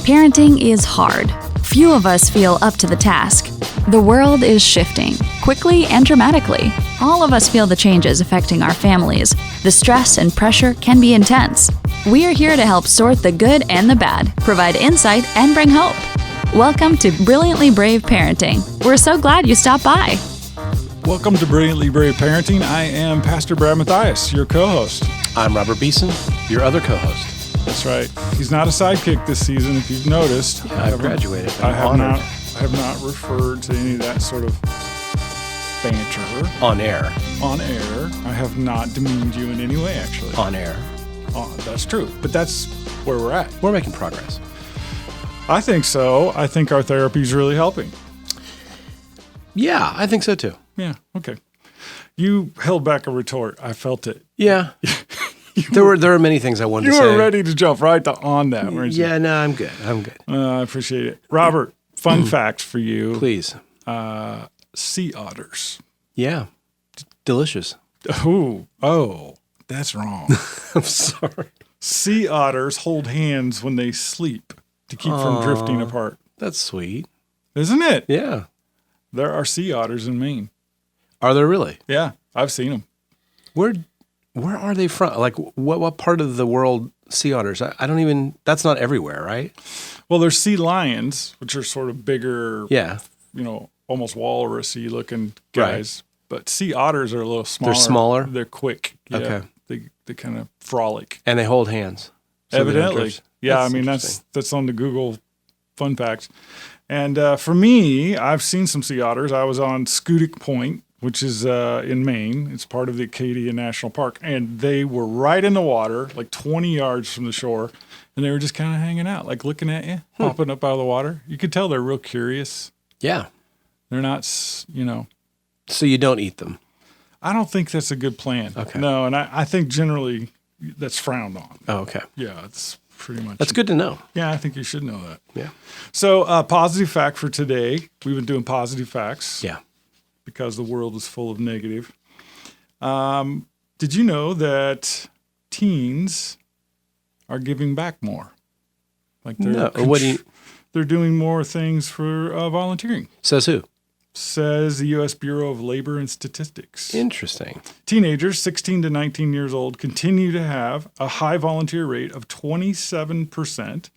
Parenting is hard. Few of us feel up to the task. The world is shifting, quickly and dramatically. All of us feel the changes affecting our families. The stress and pressure can be intense. We're here to help sort the good and the bad, provide insight, and bring hope. Welcome to Brilliantly Brave Parenting. We're so glad you stopped by. Welcome to Brilliantly Brave Parenting. I am Pastor Brad Mathias, your co-host. I'm Robert Beeson, your other co-host. That's right. He's not a sidekick this season, if you've noticed. Yeah, I've graduated. I have not referred to any of that sort of banter. On air. On air. I have not demeaned you in any way, actually. On air. That's true. But that's where we're at. We're making progress. I think so. I think our therapy is really helping. Yeah, I think so too. Yeah, okay. You held back a retort. I felt it. Yeah. There were many things I wanted to say. You were ready to jump right on that, weren't you? Yeah, no, I'm good. I appreciate it. Robert, fun fact for you. Please. Sea otters. Yeah. Delicious. Oh, that's wrong. I'm sorry. Sea otters hold hands when they sleep to keep from drifting apart. That's sweet. Isn't it? Yeah. There are sea otters in Maine. Are there really? Yeah, I've seen them. Where are they from? Like, what part of the world sea otters? I don't even, that's not everywhere, right? Well, there's sea lions, which are sort of bigger, Yeah. Almost walrusy looking guys. Right. But sea otters are a little smaller. They're smaller? They're quick. Yeah. Okay. They kind of frolic. And they hold hands. So Evidently. Yeah, I mean, that's on the Google fun facts. And for me, I've seen some sea otters. I was on Schoodic Point, which is in Maine. It's part of the Acadia National Park. And they were right in the water, like 20 yards from the shore. And they were just kind of hanging out, like looking at you, popping up out of the water. You could tell they're real curious. Yeah. They're not, So you don't eat them? I don't think that's a good plan. Okay. No, and I think generally that's frowned on. Oh, okay. Yeah, it's pretty much. That's good to know. Yeah, I think you should know that. Yeah. So, positive fact for today. We've been doing positive facts. Yeah. Because the world is full of negative. Did you know that teens are giving back more? Like they're doing more things for volunteering. Says who? Says the U.S. Bureau of Labor and Statistics. Interesting. Teenagers 16 to 19 years old continue to have a high volunteer rate of 27%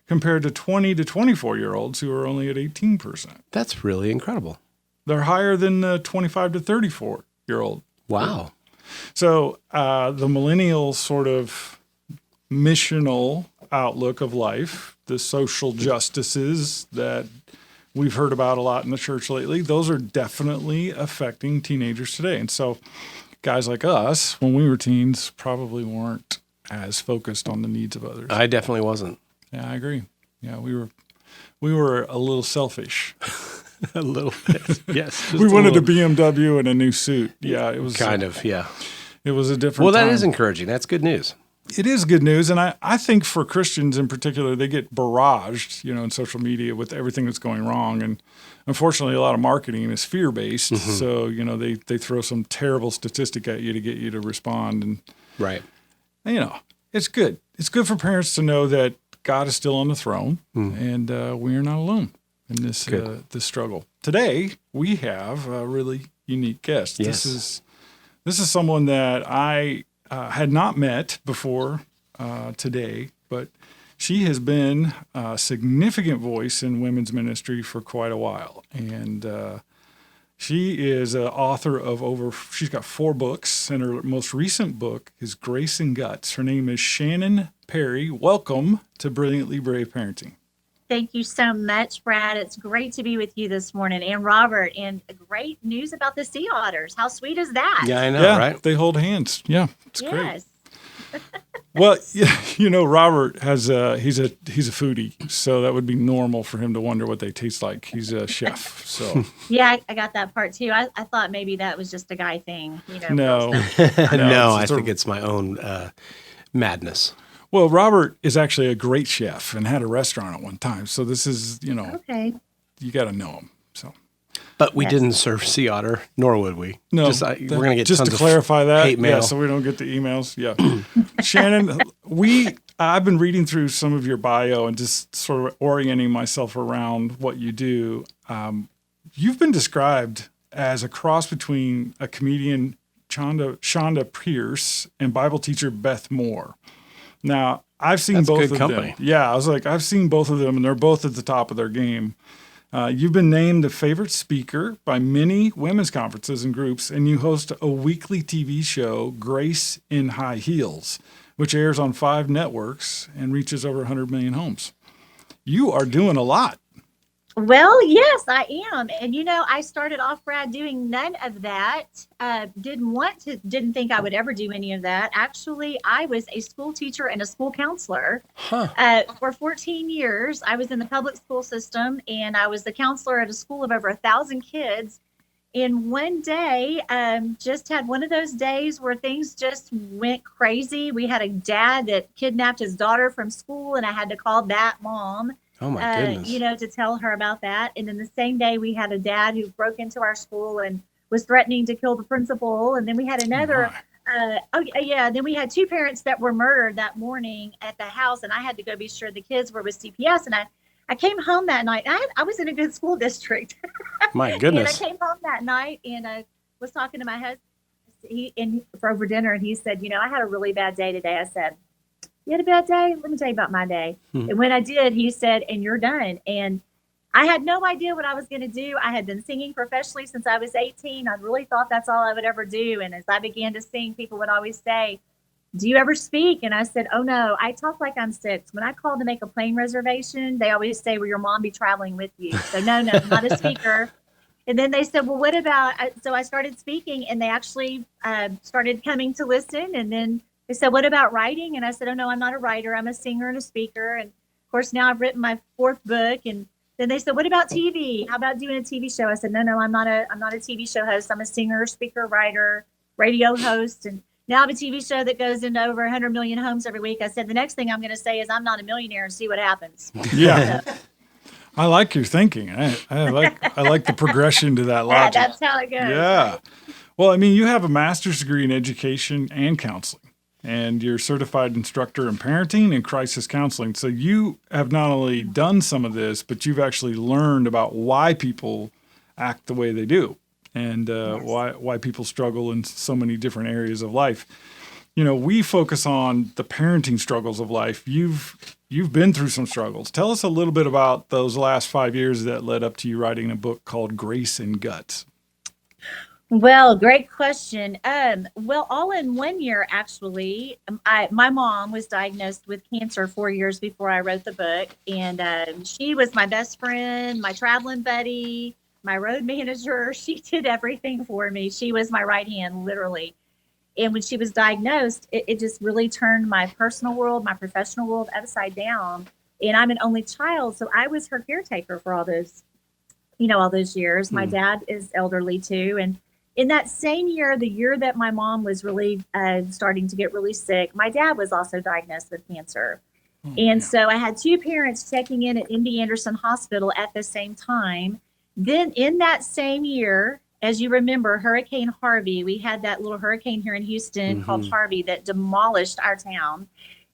compared to 20 to 24-year-olds who are only at 18%. That's really incredible. They're higher than the 25 to 34-year-old. Wow. So the millennial sort of missional outlook of life, the social justices that we've heard about a lot in the church lately, those are definitely affecting teenagers today. And so guys like us, when we were teens, probably weren't as focused on the needs of others. I definitely wasn't. Yeah, I agree. Yeah, we were a little selfish. A little bit. Yes. We wanted a BMW and a new suit. Yeah, it was kind of, yeah. It was a different Well, that time. is encouraging. That's good news. It is good news. And I think for Christians in particular, they get barraged, in social media with everything that's going wrong. And unfortunately, a lot of marketing is fear-based. Mm-hmm. So, they throw some terrible statistic at you to get you to respond. And, right. It's good. It's good for parents to know that God is still on the throne and we are not alone in this struggle. Today, we have a really unique guest. Yes. This is someone that I had not met before today, but she has been a significant voice in women's ministry for quite a while. And she is an author of she's got 4 books, and her most recent book is Grace and Guts. Her name is Shannon Perry. Welcome to Brilliantly Brave Parenting. Thank you so much, Brad. It's great to be with you this morning, and Robert, and great news about the sea otters. How sweet is that? Yeah, I know, right? They hold hands. Yeah, it's great. Yes. Well, Robert he's a foodie, so that would be normal for him to wonder what they taste like. He's a chef, so. Yeah, I got that part too. I thought maybe that was just a guy thing. No. No, I think it's my own madness. Well, Robert is actually a great chef and had a restaurant at one time. So this is, okay. You got to know him. So, but we didn't serve sea otter, nor would we. No, we're going to get just tons to clarify of that. hate mail. Yeah, so we don't get the emails. Yeah, Shannon, I've been reading through some of your bio and just sort of orienting myself around what you do. You've been described as a cross between a comedian, Shonda Pierce, and Bible teacher Beth Moore. Now, I've seen That's both good of company. them. Yeah, I was like, I've seen both of them, and they're both at the top of their game. You've been named the favorite speaker by many women's conferences and groups, and you host a weekly TV show, Grace in High Heels, which airs on 5 networks and reaches over 100 million homes. You are doing a lot. Well, yes, I am. And, I started off, Brad, doing none of that. Didn't think I would ever do any of that. Actually, I was a school teacher and a school counselor. For 14 years. I was in the public school system, and I was the counselor at a school of over 1,000 kids. And one day, just had one of those days where things just went crazy. We had a dad that kidnapped his daughter from school, and I had to call that mom. Oh my goodness. To tell her about that. And then the same day we had a dad who broke into our school and was threatening to kill the principal. And then we had another, then we had 2 parents that were murdered that morning at the house. And I had to go be sure the kids were with CPS. And I came home that night. I was in a good school district. My goodness. And I came home that night and I was talking to my husband for over dinner. And he said, I had a really bad day today. I said, you had a bad day? Let me tell you about my day. And when I did, he said, and you're done. And I had no idea what I was going to do. I had been singing professionally since I was 18. I really thought that's all I would ever do. And as I began to sing, people would always say, do you ever speak? And I said, oh, no, I talk like I'm 6. When I call to make a plane reservation, they always say, will your mom be traveling with you? So no, I'm not a speaker. And then they said, well, what about, so I started speaking, and they actually started coming to listen. And then they said, what about writing? And I said, oh, no, I'm not a writer. I'm a singer and a speaker. And of course, now I've written my 4th book. And then they said, what about TV? How about doing a TV show? I said, no, I'm not a TV show host. I'm a singer, speaker, writer, radio host. And now I have a TV show that goes into over 100 million homes every week. I said, the next thing I'm going to say is I'm not a millionaire and see what happens. Yeah. I like your thinking. I like the progression to that logic. Yeah, that's how it goes. Yeah. Well, I mean, you have a master's degree in education and counseling, and you're certified instructor in parenting and crisis counseling. So you have not only done some of this, but you've actually learned about why people act the way they do, and why people struggle in so many different areas of life. We focus on the parenting struggles of life. You've been through some struggles. Tell us a little bit about those last 5 years that led up to you writing a book called Grace and Guts. Well, great question. All in 1 year, actually, my mom was diagnosed with cancer 4 years before I wrote the book. And she was my best friend, my traveling buddy, my road manager. She did everything for me. She was my right hand, literally. And when she was diagnosed, it just really turned my personal world, my professional world upside down. And I'm an only child, so I was her caretaker for all those years. My dad is elderly too. And in that same year, the year that my mom was really starting to get really sick, my dad was also diagnosed with cancer. So I had 2 parents checking in at MD Anderson Hospital at the same time. Then in that same year, as you remember, Hurricane Harvey, we had that little hurricane here in Houston called Harvey that demolished our town.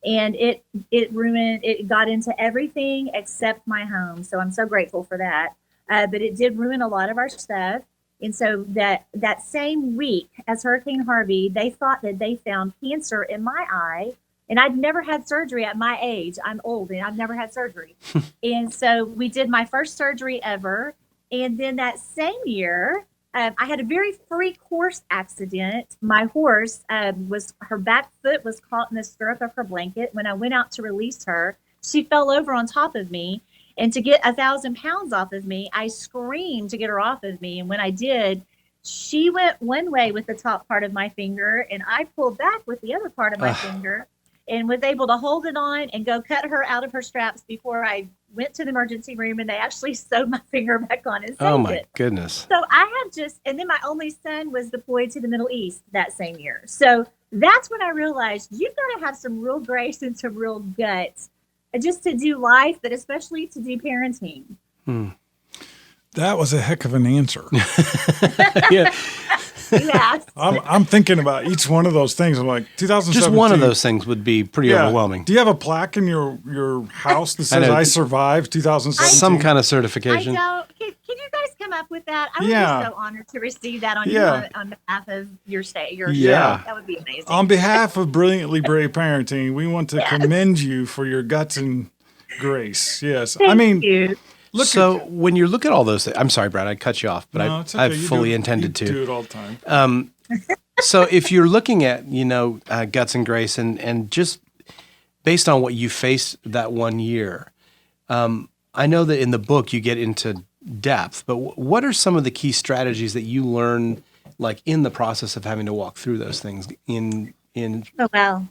And it got into everything except my home. So I'm so grateful for that. But it did ruin a lot of our stuff. And so that same week as Hurricane Harvey, they thought that they found cancer in my eye. And I'd never had surgery at my age. I'm old and I've never had surgery. And so we did my first surgery ever. And then that same year, I had a very freak horse accident. My horse her back foot was caught in the stirrup of her blanket. When I went out to release her, she fell over on top of me. And to get 1,000 pounds off of me, I screamed to get her off of me. And when I did, she went one way with the top part of my finger, and I pulled back with the other part of my finger and was able to hold it on and go cut her out of her straps before I went to the emergency room, and they actually sewed my finger back on and saved it. Oh, my goodness. So I have and then my only son was deployed to the Middle East that same year. So that's when I realized you've got to have some real grace and some real guts just to do life, but especially to do parenting. That was a heck of an answer. Yeah. You asked. I'm thinking about each one of those things. I'm like, 2017. Just one of those things would be pretty overwhelming. Do you have a plaque in your house that says I survived 2017? Some kind of I certification. don't. Can you guys come up with that? I would be so honored to receive that on behalf of your state. Yeah. That would be amazing. On behalf of Brilliantly Brave Parenting, we want to commend you for your guts and grace. Yes. Thank you. When you look at all those things, I'm sorry, Brad, I cut you off, but it's okay. I fully intended to. You do it all the time. So if you're looking at, guts and grace and just based on what you faced that one year, I know that in the book you get into depth, but what are some of the key strategies that you learn, like in the process of having to walk through those things in? Oh, wow.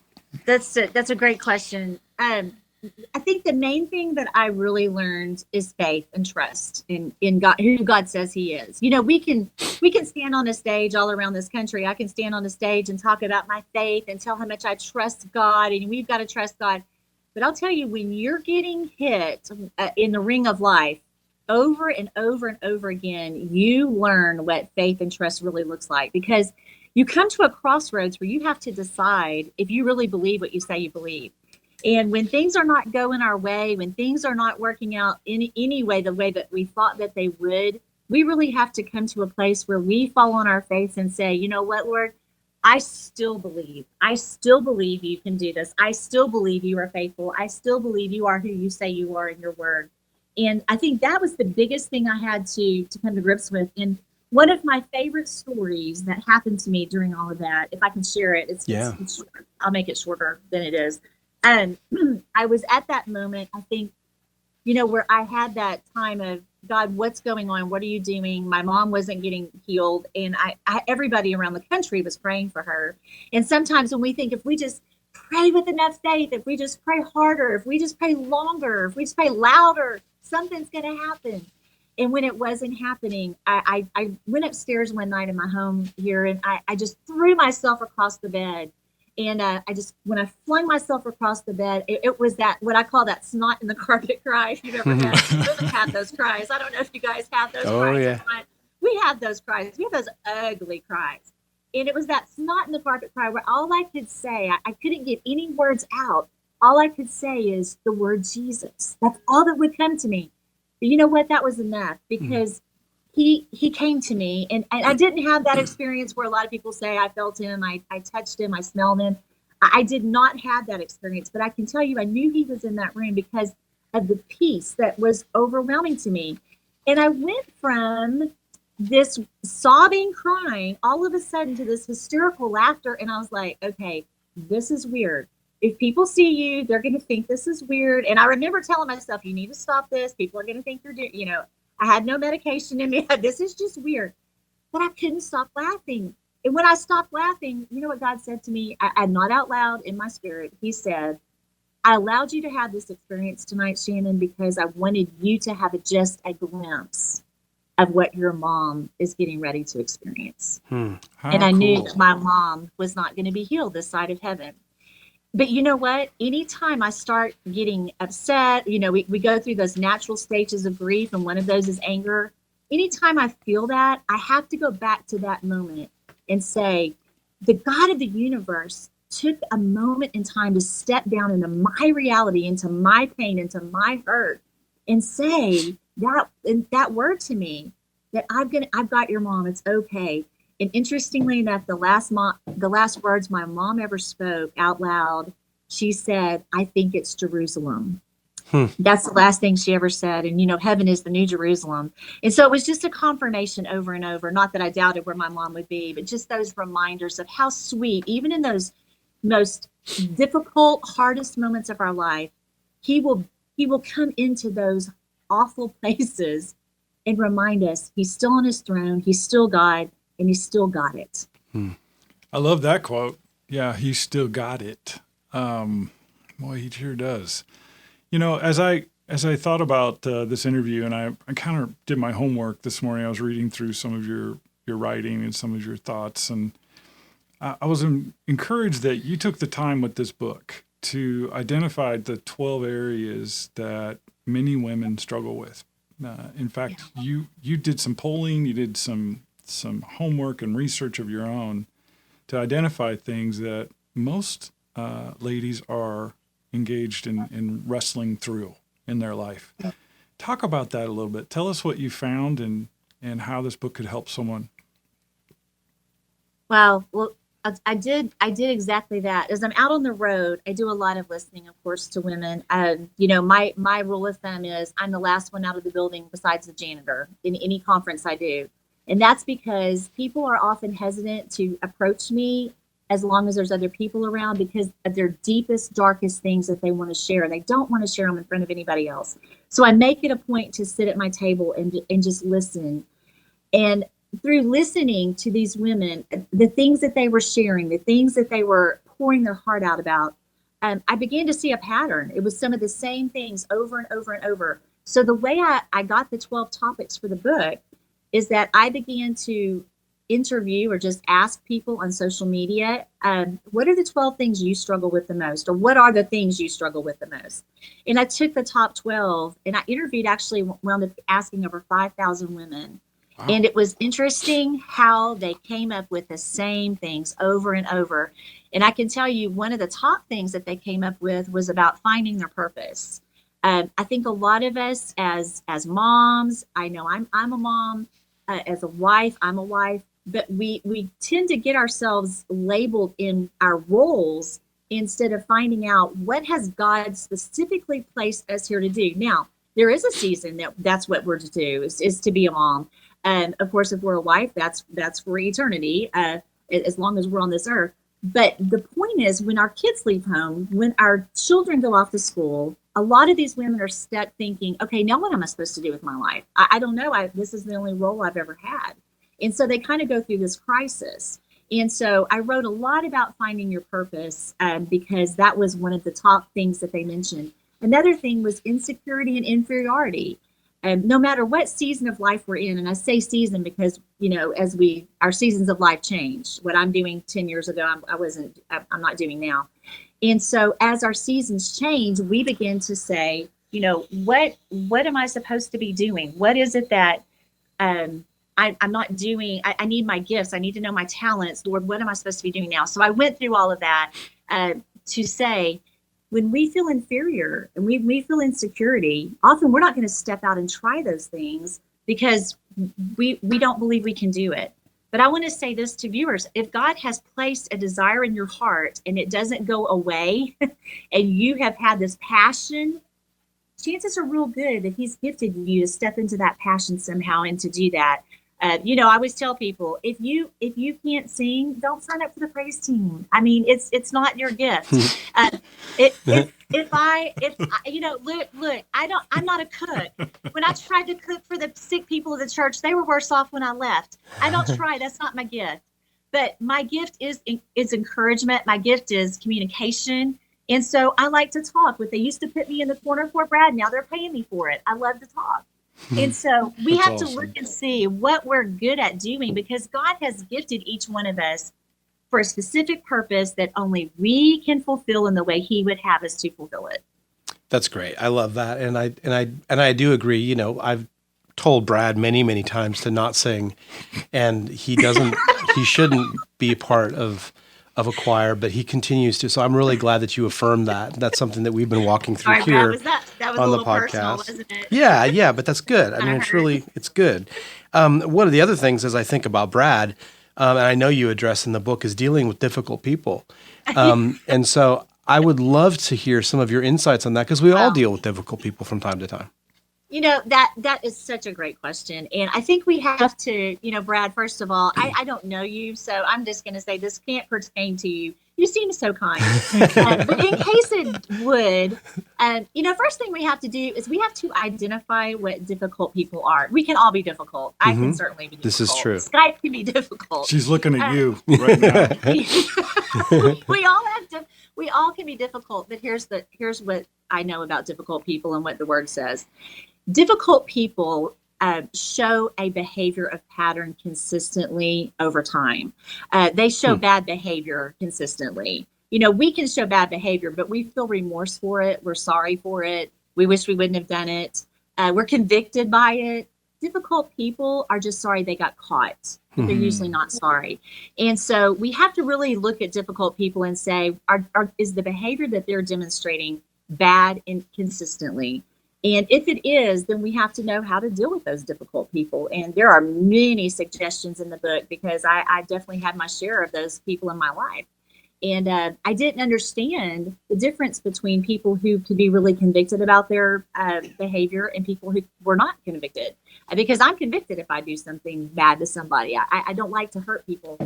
That's a great question. I think the main thing that I really learned is faith and trust in God, who God says He is. We can stand on a stage all around this country. I can stand on a stage and talk about my faith and tell how much I trust God, and we've got to trust God. But I'll tell you, when you're getting hit in the ring of life over and over and over again, you learn what faith and trust really looks like, because you come to a crossroads where you have to decide if you really believe what you say you believe. And when things are not going our way, when things are not working out in any way, the way that we thought that they would, we really have to come to a place where we fall on our face and say, you know what, Lord, I still believe. I still believe you can do this. I still believe you are faithful. I still believe you are who you say you are in your word. And I think that was the biggest thing I had to come to grips with. And one of my favorite stories that happened to me during all of that, if I can share it, it's short. I'll make it shorter than it is. And I was at that moment, I think, where I had that time of, God, what's going on? What are you doing? My mom wasn't getting healed. And everybody around the country was praying for her. And sometimes when we think, if we just pray with enough faith, if we just pray harder, if we just pray longer, if we just pray louder, something's going to happen. And when it wasn't happening, I went upstairs one night in my home here, and I just threw myself across the bed. And when I flung myself across the bed, it was that, what I call that snot in the carpet cry. If you've ever had those cries. I don't know if you guys have those cries. Oh, yeah. We have those cries. We have those ugly cries. And it was that snot in the carpet cry where all I could say, I couldn't get any words out. All I could say is the word Jesus. That's all that would come to me. But you know what? That was enough, because he came to me, and I didn't have that experience where a lot of people say I felt him, I touched him, I smelled him. I did not have that experience, but I can tell you I knew he was in that room because of the peace that was overwhelming to me. And I went from this sobbing, crying, all of a sudden to this hysterical laughter, and I was like, okay, this is weird. If people see you, they're going to think this is weird. And I remember telling myself, you need to stop this. People are going to think you're doing, I had no medication in me. This is just weird. But I couldn't stop laughing. And when I stopped laughing, you know what God said to me? Not out loud, in my spirit. He said, I allowed you to have this experience tonight, Shannon, because I wanted you to have just a glimpse of what your mom is getting ready to experience. And I knew that my mom was not going to be healed this side of heaven. But you know what? Anytime I start getting upset, we go through those natural stages of grief, and one of those is anger. Anytime I feel that, I have to go back to that moment and say, the God of the universe took a moment in time to step down into my reality, into my pain, into my hurt, and say that word to me, that I've got your mom. It's okay. And interestingly enough, the last words my mom ever spoke out loud, she said, I think it's Jerusalem. That's the last thing she ever said. And, heaven is the new Jerusalem. And so it was just a confirmation over and over. Not that I doubted where my mom would be, but just those reminders of how sweet, even in those most difficult, hardest moments of our life, he will come into those awful places and remind us he's still on his throne. He's still God. And he still got it. I love that quote. Yeah, he still got it. Boy, he sure does. As I thought about this interview, and I kind of did my homework this morning, I was reading through some of your writing and some of your thoughts, and I was encouraged that you took the time with this book to identify the 12 areas that many women struggle with. In fact, you did some polling, you did some some homework and research of your own to identify things that most ladies are engaged in wrestling through in their life. Talk about that a little bit. Tell us what you found and how this book could help someone. Wow. Well, I did exactly that. As I'm out on the road, I do a lot of listening, of course, to women. My rule of thumb is I'm the last one out of the building besides the janitor in any conference I do. And that's because people are often hesitant to approach me as long as there's other people around, because of their deepest, darkest things that they want to share. And they don't want to share them in front of anybody else. So I make it a point to sit at my table and just listen. And through listening to these women, the things that they were sharing, the things that they were pouring their heart out about, I began to see a pattern. It was some of the same things over and over and over. So the way I got the 12 topics for the book is that I began to interview or just ask people on social media, what are the 12 things you struggle with the most? Or what are the things you struggle with the most? And I took the top 12 and I interviewed, actually wound up asking over 5,000 women. Wow. And it was interesting how they came up with the same things over and over. And I can tell you one of the top things that they came up with was about finding their purpose. I think a lot of us as moms, I know I'm a mom, as a wife, I'm a wife, but we tend to get ourselves labeled in our roles instead of finding out what has God specifically placed us here to do. Now, there is a season that's what we're to do, is to be a mom. And of course, if we're a wife, that's for eternity, as long as we're on this earth. But the point is, when our kids leave home, when our children go off to school, a lot of these women are stuck thinking, okay, now what am I supposed to do with my life? I don't know. This is the only role I've ever had. And so they kind of go through this crisis. And so I wrote a lot about finding your purpose because that was one of the top things that they mentioned. Another thing was insecurity and inferiority. No matter what season of life we're in, and I say season because, as our seasons of life change. What I'm doing 10 years ago, I'm not doing now. And so as our seasons change, we begin to say, what am I supposed to be doing? What is it that I'm not doing? I need my gifts. I need to know my talents. Lord, what am I supposed to be doing now? So I went through all of that to say, when we feel inferior and we feel insecurity, often we're not going to step out and try those things because we don't believe we can do it. But I want to say this to viewers: if God has placed a desire in your heart and it doesn't go away and you have had this passion, chances are real good that He's gifted you to step into that passion somehow and to do that. I always tell people, if you can't sing, don't sign up for the praise team. I mean, it's not your gift. Look, I'm not a cook. When I tried to cook for the sick people of the church, they were worse off when I left. I don't try. That's not my gift. But my gift is encouragement. My gift is communication. And so I like to talk. What they used to put me in the corner for, Brad, now they're paying me for it. I love to talk. And so we have to look and see what we're good at doing, because God has gifted each one of us for a specific purpose that only we can fulfill in the way He would have us to fulfill it. That's great. I love that. And I do agree. I've told Brad many, many times to not sing, and he shouldn't be a part of a choir, but he continues to. So I'm really glad that you affirmed that. That's something that we've been walking through here that was on the podcast. Personal, wasn't it? Yeah, but that's good. I mean, it's good. One of the other things, as I think about Brad, and I know you address in the book, is dealing with difficult people. And so I would love to hear some of your insights on that, because we all deal with difficult people from time to time. That is such a great question. And I think we have to, Brad, first of all, I don't know you, so I'm just going to say this can't pertain to you. You seem so kind. But in case it would, first thing we have to do is we have to identify what difficult people are. We can all be difficult. I can certainly be difficult. This is true. Skype can be difficult. She's looking at you right now. we all can be difficult, but here's what I know about difficult people and what the word says. Difficult people show a behavior of pattern consistently over time. They show bad behavior consistently. We can show bad behavior, but we feel remorse for it. We're sorry for it. We wish we wouldn't have done it. We're convicted by it. difficult people are just sorry they got caught. But they're usually not sorry. And so we have to really look at difficult people and say, is the behavior that they're demonstrating bad and consistently? And if it is, then we have to know how to deal with those difficult people. And there are many suggestions in the book, because I definitely had my share of those people in my life. And I didn't understand the difference between people who could be really convicted about their behavior and people who were not convicted. Because I'm convicted if I do something bad to somebody. I don't like to hurt people.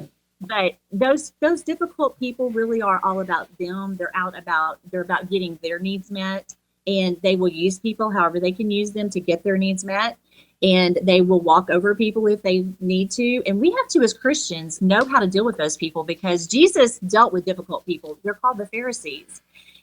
But those difficult people really are all about them. They're about getting their needs met. And they will use people however they can use them to get their needs met. And they will walk over people if they need to. And we have to, as Christians, know how to deal with those people, because Jesus dealt with difficult people. They're called the Pharisees.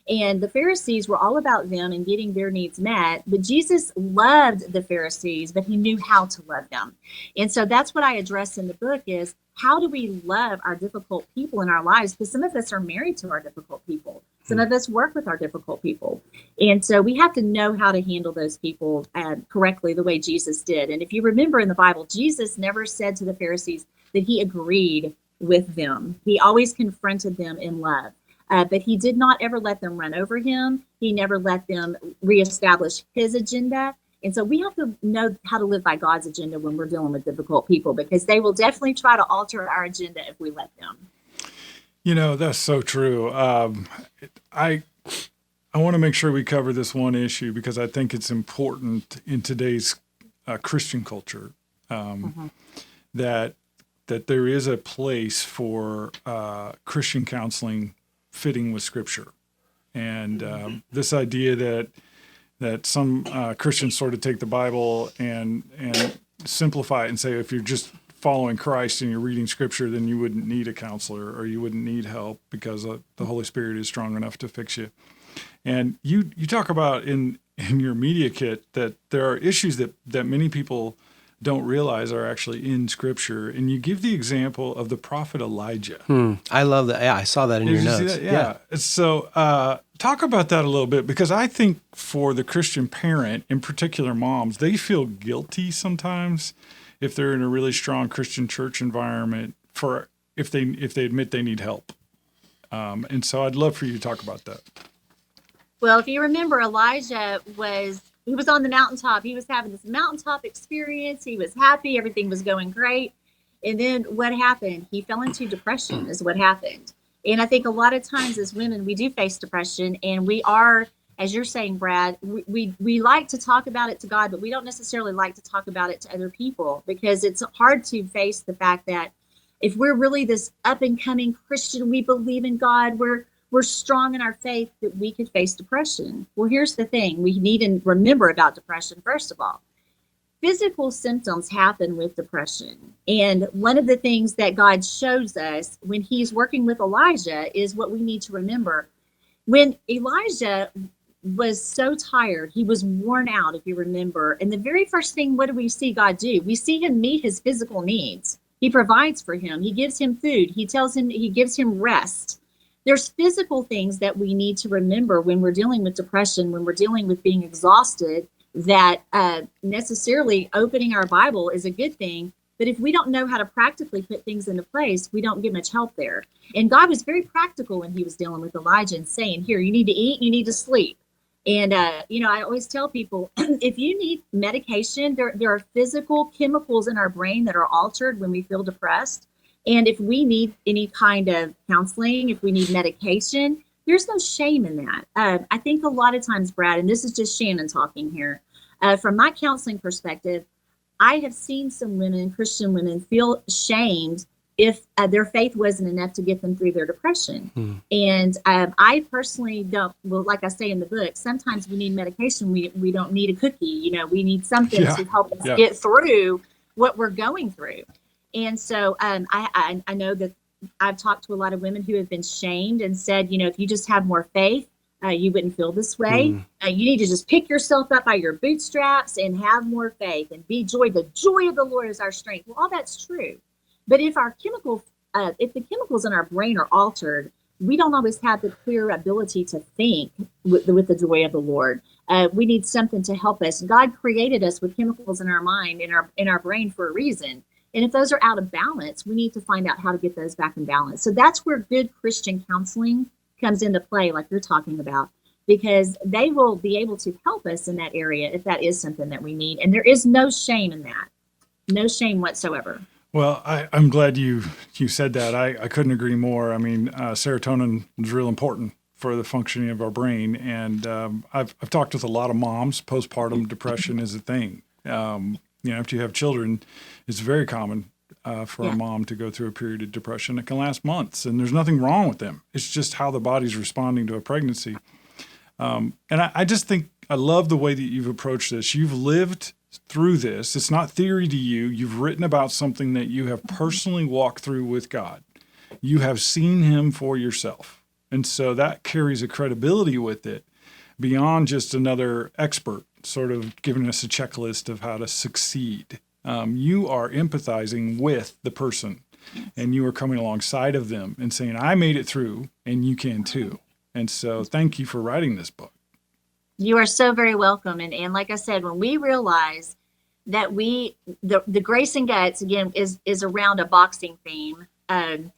And the Pharisees were all about them and getting their needs met. But Jesus loved the Pharisees, but he knew how to love them. And so that's what I address in the book is, how do we love our difficult people in our lives? Because some of us are married to our difficult people. Some of us work with our difficult people. And so we have to know how to handle those people correctly, the way Jesus did. And if you remember in the Bible, Jesus never said to the Pharisees that he agreed with them. He always confronted them in love. But he did not ever let them run over him. He never let them reestablish his agenda. And so we have to know how to live by God's agenda when we're dealing with difficult people, because they will definitely try to alter our agenda if we let them. You know, that's so true. I want to make sure we cover this one issue, because I think it's important in today's Christian culture that there is a place for Christian counseling fitting with Scripture, and this idea that some Christians sort of take the Bible and simplify it and say, if you're just following Christ and you're reading Scripture, then you wouldn't need a counselor, or you wouldn't need help, because the Holy Spirit is strong enough to fix you. And you talk about in your media kit that there are issues that many people don't realize are actually in Scripture. And you give the example of the prophet Elijah. I love that. Yeah, I saw that in your notes. Did you see that? Yeah. So talk about that a little bit, because I think for the Christian parent, in particular moms, they feel guilty sometimes if they're in a really strong Christian church environment for if they admit they need help. And so I'd love for you to talk about that. Well, if you remember, Elijah was on the mountaintop. He was having this mountaintop experience. He was happy. Everything was going great. And then what happened? He fell into depression is what happened. And I think a lot of times as women, we do face depression, and we are, as you're saying, Brad, we like to talk about it to God, but we don't necessarily like to talk about it to other people, because it's hard to face the fact that if we're really this up and coming Christian, we believe in God, we're strong in our faith, that we could face depression. Well, here's the thing. We need to remember about depression, first of all. Physical symptoms happen with depression. And one of the things that God shows us when he's working with Elijah is what we need to remember. When Elijah was so tired, he was worn out, if you remember. And the very first thing, what do we see God do? We see him meet his physical needs. He provides for him. He gives him food. He gives him rest. There's physical things that we need to remember when we're dealing with depression, when we're dealing with being exhausted, that necessarily opening our Bible is a good thing. But if we don't know how to practically put things into place, we don't get much help there. And God was very practical when he was dealing with Elijah and saying, here, you need to eat, you need to sleep. And, I always tell people, if you need medication, there are physical chemicals in our brain that are altered when we feel depressed. And if we need any kind of counseling, if we need medication, there's no shame in that. I think a lot of times, Brad, and this is just Shannon talking here, from my counseling perspective, I have seen some women, Christian women, feel shamed if their faith wasn't enough to get them through their depression. And I personally don't, well, like I say in the book, sometimes we need medication. We don't need a cookie. We need something to help us get through what we're going through. And so I know that I've talked to a lot of women who have been shamed and said, if you just have more faith, you wouldn't feel this way. You need to just pick yourself up by your bootstraps and have more faith and be joy. The joy of the Lord is our strength. Well, all that's true. But if the chemicals in our brain are altered, we don't always have the clear ability to think with the joy of the Lord. We need something to help us. God created us with chemicals in our mind, in our brain for a reason. And if those are out of balance, we need to find out how to get those back in balance. So that's where good Christian counseling comes into play, like you're talking about, because they will be able to help us in that area if that is something that we need. And there is no shame in that. No shame whatsoever. Well, I'm glad you said that. I couldn't agree more. I mean, serotonin is real important for the functioning of our brain. And I've talked with a lot of moms. Postpartum depression is a thing. After you have children, it's very common for a mom to go through a period of depression that can last months. And there's nothing wrong with them. It's just how the body's responding to a pregnancy. And I just think I love the way that you've approached this. You've lived through this. It's not theory to you. You've written about something that you have personally walked through with God. You have seen him for yourself. And so that carries a credibility with it beyond just another expert sort of giving us a checklist of how to succeed. You are empathizing with the person, and you are coming alongside of them and saying, I made it through and you can too. And so thank you for writing this book. You are so very welcome. And like I said, when we realize that the Grace and Guts, again, is around a boxing theme. And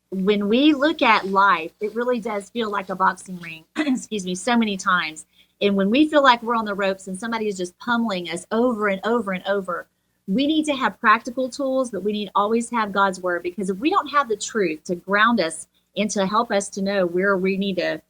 when we look at life, it really does feel like a boxing ring, excuse me, so many times. And when we feel like we're on the ropes and somebody is just pummeling us over and over and over, we need to have practical tools, but we need to always have God's word, because if we don't have the truth to ground us and to help us to know where we need to,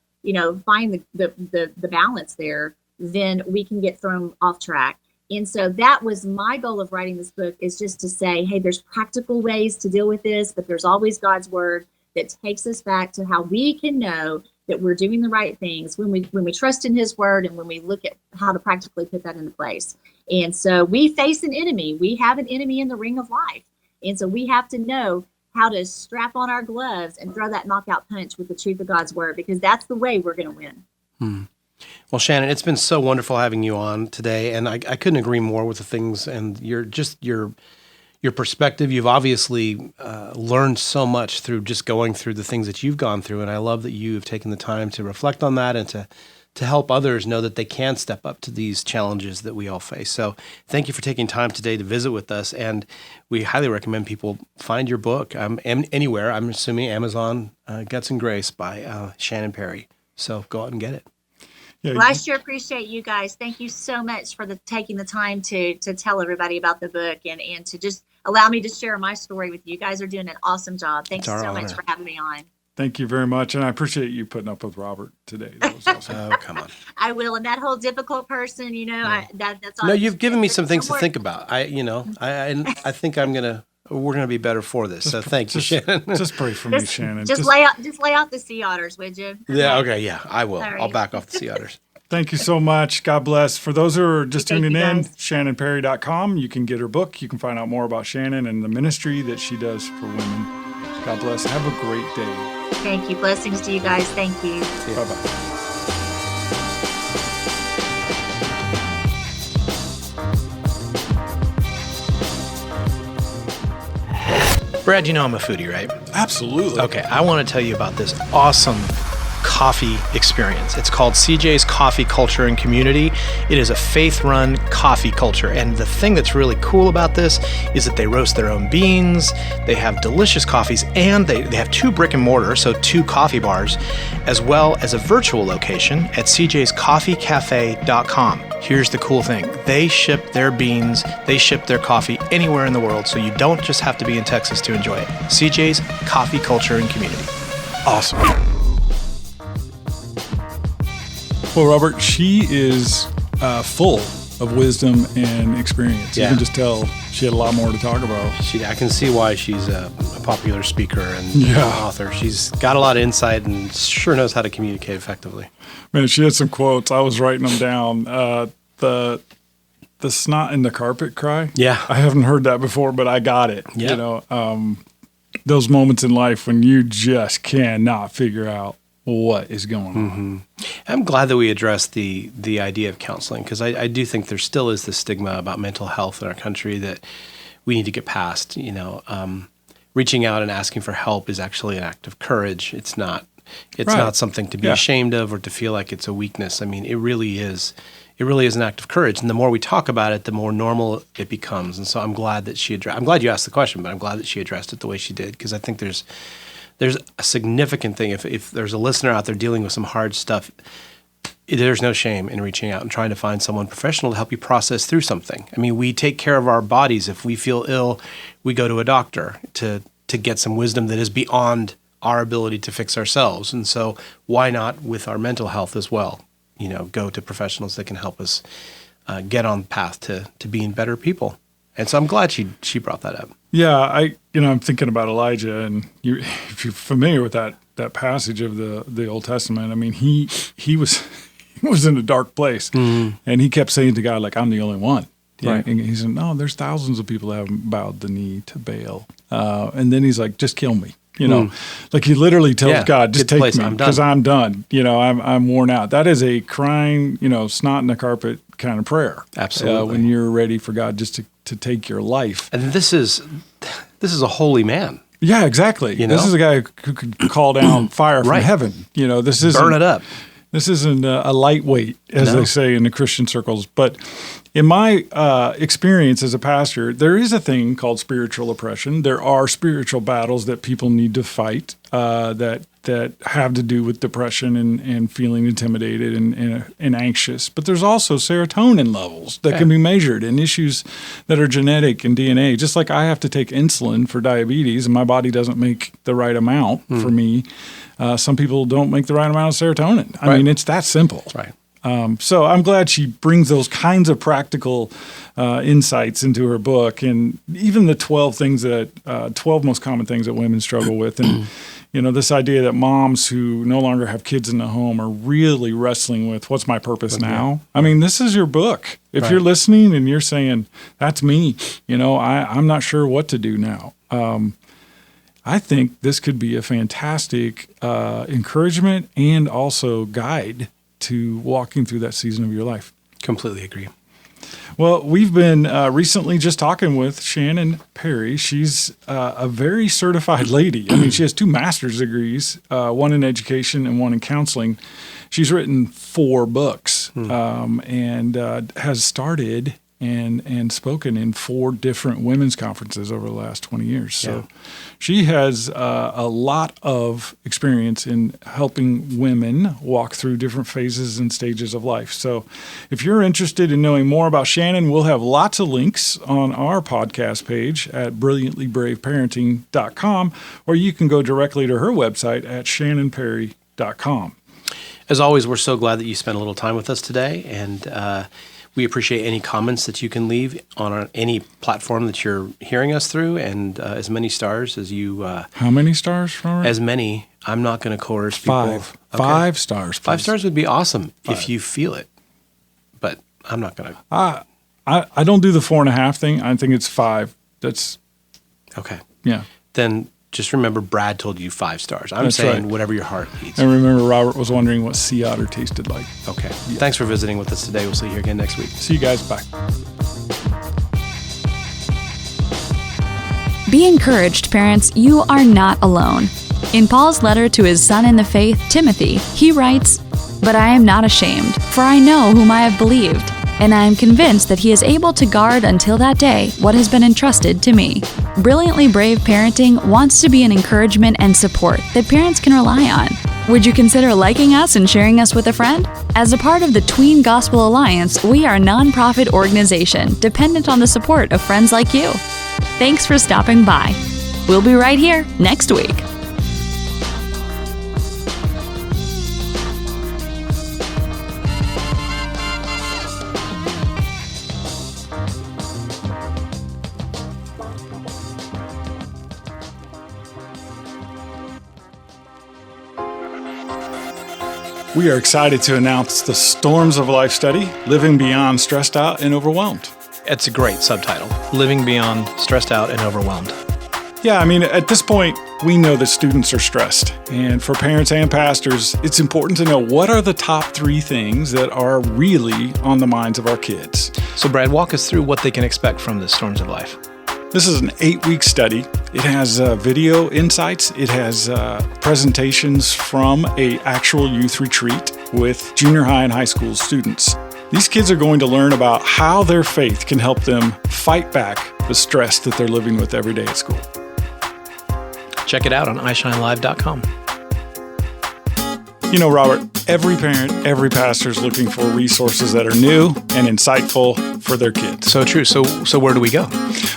find the balance there, then we can get thrown off track. And so that was my goal of writing this book, is just to say, hey, there's practical ways to deal with this, but there's always God's word that takes us back to how we can know that we're doing the right things when we trust in his word, and when we look at how to practically put that into place. And so we face an enemy. We have an enemy in the ring of life. And so we have to know how to strap on our gloves and throw that knockout punch with the truth of God's word, because that's the way we're going to win. Well, Shannon, it's been so wonderful having you on today, and I couldn't agree more with the things and your perspective. You've obviously learned so much through just going through the things that you've gone through, and I love that you have taken the time to reflect on that and to help others know that they can step up to these challenges that we all face. So thank you for taking time today to visit with us, and we highly recommend people find your book anywhere. I'm assuming Amazon, Guts and Grace by Shannon Perry. So go out and get it. Well, I sure appreciate you guys. Thank you so much for taking the time to tell everybody about the book and to just allow me to share my story with you. You guys are doing an awesome job. Thanks so much for having me on. Thank you very much. And I appreciate you putting up with Robert today. That was awesome. Oh, come on. I will. And that whole difficult person, that's all. No, you've given me some things to think about. I think we're gonna be better for this. So thank you, Shannon. Just pray for me, Shannon. Just lay out the sea otters, would you? Yeah. Okay. Yeah, I will. Right. I'll back off the sea otters. Thank you so much. God bless. For those who are just tuning in, shannonperry.com. You can get her book. You can find out more about Shannon and the ministry that she does for women. God bless. Have a great day. Thank you. Blessings to you guys. Thank you. Bye-bye. Brad, you know I'm a foodie, right? Absolutely. Okay, I want to tell you about this awesome coffee experience. It's called CJ's Coffee Culture and Community. It is a faith-run coffee culture, and the thing that's really cool about this is that they roast their own beans, they have delicious coffees, and they have 2 brick and mortar, so 2 coffee bars, as well as a virtual location at cjscoffeecafe.com. Here's the cool thing. They ship their beans, they ship their coffee anywhere in the world, so you don't just have to be in Texas to enjoy it. CJ's Coffee Culture and Community. Awesome. Well, Robert, she is full of wisdom and experience. Yeah. You can just tell she had a lot more to talk about. I can see why she's a popular speaker and author. She's got a lot of insight and sure knows how to communicate effectively. Man, she had some quotes. I was writing them down. The snot in the carpet cry. Yeah. I haven't heard that before, but I got it. Yeah. Those moments in life when you just cannot figure out what is going on. Mm-hmm. I'm glad that we addressed the idea of counseling, because I do think there still is this stigma about mental health in our country that we need to get past. reaching out and asking for help is actually an act of courage. It's not Right. not something to be ashamed of or to feel like it's a weakness. I mean, it really is an act of courage. And the more we talk about it, the more normal it becomes. And so I'm glad that I'm glad you asked the question, but I'm glad that she addressed it the way she did, because I think there's a significant thing. If there's a listener out there dealing with some hard stuff, there's no shame in reaching out and trying to find someone professional to help you process through something. I mean, we take care of our bodies. If we feel ill, we go to a doctor to get some wisdom that is beyond our ability to fix ourselves. And so why not with our mental health as well? Go to professionals that can help us get on the path to being better people. And so I'm glad she brought that up. Yeah, I'm thinking about Elijah, and if you're familiar with that passage of the Old Testament, I mean, he was in a dark place, and he kept saying to God, like, I'm the only one. Right. And he said, no, there's thousands of people that haven't bowed the knee to Baal. And then he's like, just kill me. Like he literally tells God, just take me because I'm done. I'm worn out. That is a crying, snot in the carpet kind of prayer. Absolutely. When you're ready for God just to take your life. And this is a holy man. Yeah, exactly. This is a guy who could call down fire from heaven. This isn't burn it up. This isn't a lightweight, as they say in the Christian circles. But in my experience as a pastor, there is a thing called spiritual oppression. There are spiritual battles that people need to fight that have to do with depression and feeling intimidated and anxious. But there's also serotonin levels that can be measured and issues that are genetic and DNA. Just like I have to take insulin for diabetes and my body doesn't make the right amount for me. Some people don't make the right amount of serotonin. I mean, it's that simple. Right. So I'm glad she brings those kinds of practical insights into her book, and even the 12 most common things that women struggle with. And, this idea that moms who no longer have kids in the home are really wrestling with what's my purpose now. I mean, this is your book. If you're listening and you're saying, that's me, I'm not sure what to do now. I think this could be a fantastic encouragement and also guide to walking through that season of your life. Completely agree. Well, we've been recently just talking with Shannon Perry. She's a very certified lady. I mean, she has 2 master's degrees, one in education and one in counseling. She's written 4 books and has started and spoken in 4 different women's conferences over the last 20 years. So she has a lot of experience in helping women walk through different phases and stages of life. So if you're interested in knowing more about Shannon, we'll have lots of links on our podcast page at brilliantlybraveparenting.com, or you can go directly to her website at shannonperry.com. As always, we're so glad that you spent a little time with us today, and we appreciate any comments that you can leave on any platform that you're hearing us through, and as many stars as you... How many stars from her? As many. I'm not going to coerce people. 5. Okay. 5 stars, please. 5 stars would be awesome if you feel it, but I'm not going to... I don't do the 4.5 thing. I think it's 5. That's... Okay. Yeah. Then just remember Brad told you 5 stars. I'm That's saying right. whatever your heart needs. And remember, Robert was wondering what sea otter tasted like. Okay. Yeah. Thanks for visiting with us today. We'll see you here again next week. See you guys. Bye. Be encouraged, parents, you are not alone. In Paul's letter to his son in the faith, Timothy, he writes, "But I am not ashamed, for I know whom I have believed, and I am convinced that he is able to guard until that day what has been entrusted to me." Brilliantly Brave Parenting wants to be an encouragement and support that parents can rely on. Would you consider liking us and sharing us with a friend? As a part of the Tween Gospel Alliance, we are a nonprofit organization dependent on the support of friends like you. Thanks for stopping by. We'll be right here next week. We are excited to announce the Storms of Life study, Living Beyond Stressed Out and Overwhelmed. It's a great subtitle, Living Beyond Stressed Out and Overwhelmed. Yeah, I mean, at this point, we know that students are stressed. And for parents and pastors, it's important to know what are the top 3 things that are really on the minds of our kids. So Brad, walk us through what they can expect from the Storms of Life. This is an 8-week study. It has video insights. It has presentations from a actual youth retreat with junior high and high school students. These kids are going to learn about how their faith can help them fight back the stress that they're living with every day at school. Check it out on ishinelive.com. You know, Robert, every parent, every pastor is looking for resources that are new and insightful for their kids. So true. So where do we go?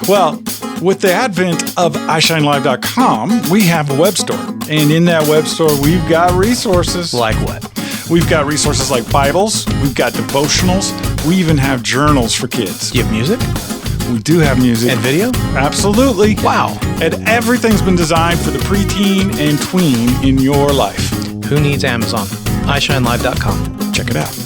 Well, with the advent of ishinelive.com, we have a web store. And in that web store, we've got resources. Like what? We've got resources like Bibles. We've got devotionals. We even have journals for kids. Do you have music? We do have music. And video? Absolutely. Wow. And everything's been designed for the preteen and tween in your life. Who needs Amazon? ishinelive.com. Check it out.